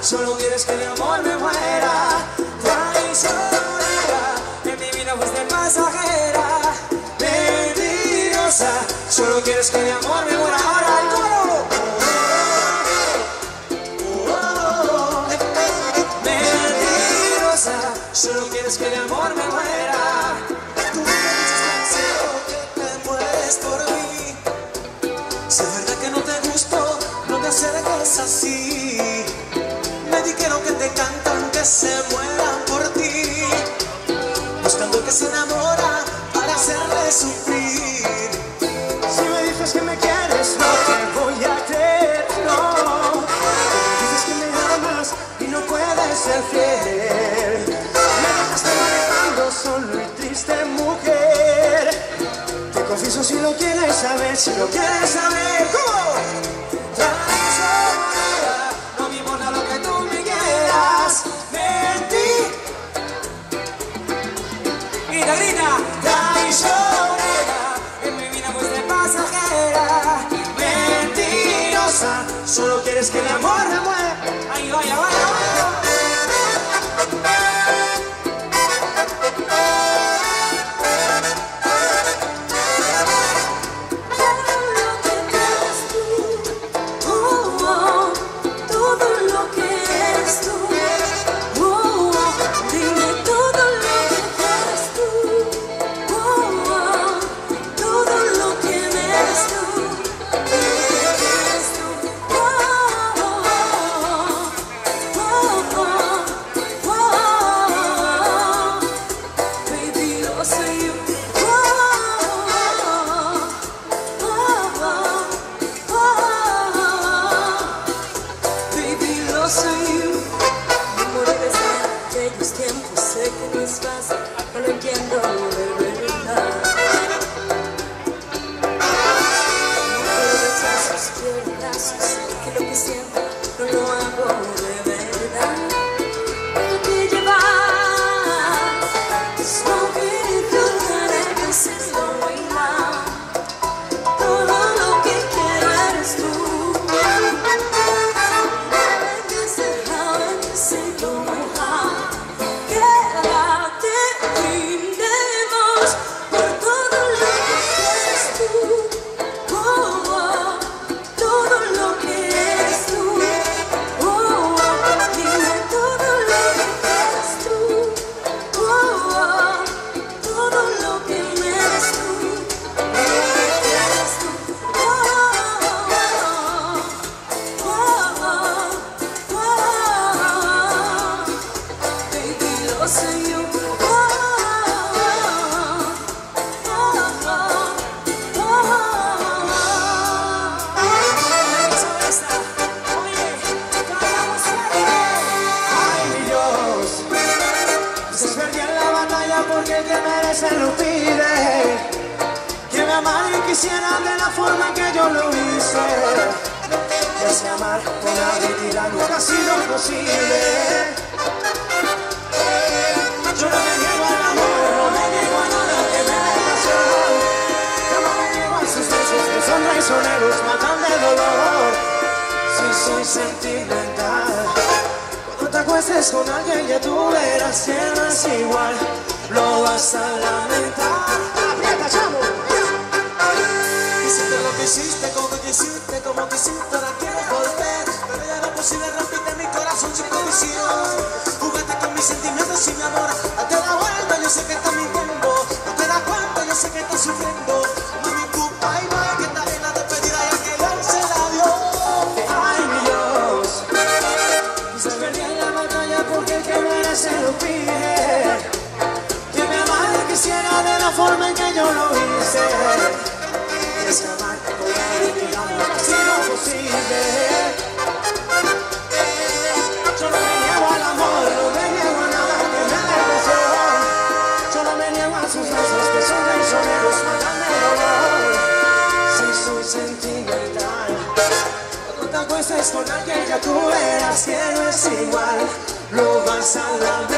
solo quieres que de amor me muera. Traicionera, en mi vida fuiste pasajera. Mentirosa, solo quieres que de amor me muera. Ahora el coro. Mentirosa, solo quieres que de amor me muera. Tú me dices que te mueres por mí. Si es verdad que no te gustó, no te acerques así. Me dijeron que te cantan que se mueran por ti, buscando que se enamora para hacerle sufrir. Si me dices que me quieres, no te voy a creer, no. Dices que me amas y no puedes ser fiel. Me dejaste manejando solo y triste, mujer. Te confieso si lo quieres saber, si lo quieres saber. ¿Cómo? Traicionera, no me importa lo que tú me quieras. Mentí. Grita, grita. Traicionera, en mi vida fuiste pasajera. Mentirosa, solo quieres que el amor me muera. Ahí vaya, vaya, vaya. Tiempos sé que no es fácil, no lo entiendo de verdad. No quiero rechazos, quiero abrazos, que lo que siento no lo hago de verdad. Pero te llevas, smoking through the darkness is going down. Todo lo que quiero eres tú. Porque te merece lo pide, que me amara y quisiera de la forma que yo lo hice. Que ese amar con habilidad nunca ha sido posible. Yo no me niego al amor, no me niego a nada que me dé pasión. Yo no me niego a sus besos que son traicioneros, matan de dolor. Si soy sentimental, cuando te acuestes con alguien ya tú verás que no es igual. Lo vas a lamentar. ¡Aprieta, chamo! Hiciste lo que hiciste, como quisiste, ahora quieres volver. Pero ya no es posible, repite mi corazón sin condición. Jugaste con mis sentimientos y mi amor. Date la vuelta, yo sé que estás mintiendo. No te das cuenta, yo sé que estás sufriendo. Mami, tu bye bye, que está en la despedida y aquel él se la dio. Ay, mi Dios, quise perdí en la batalla porque el que merece lo pide. Quisiera de la forma en que yo lo hice. Es amar con habilidad no ha sido posible. Yo no me niego al amor, no me niego a nada que me dé pasión. Yo no me niego a sus besos que son traicioneros, matan de dolor. Si soy sentimental, cuando te acuestes con alguien ya tú verás que no es igual. Lo vas a lamentar.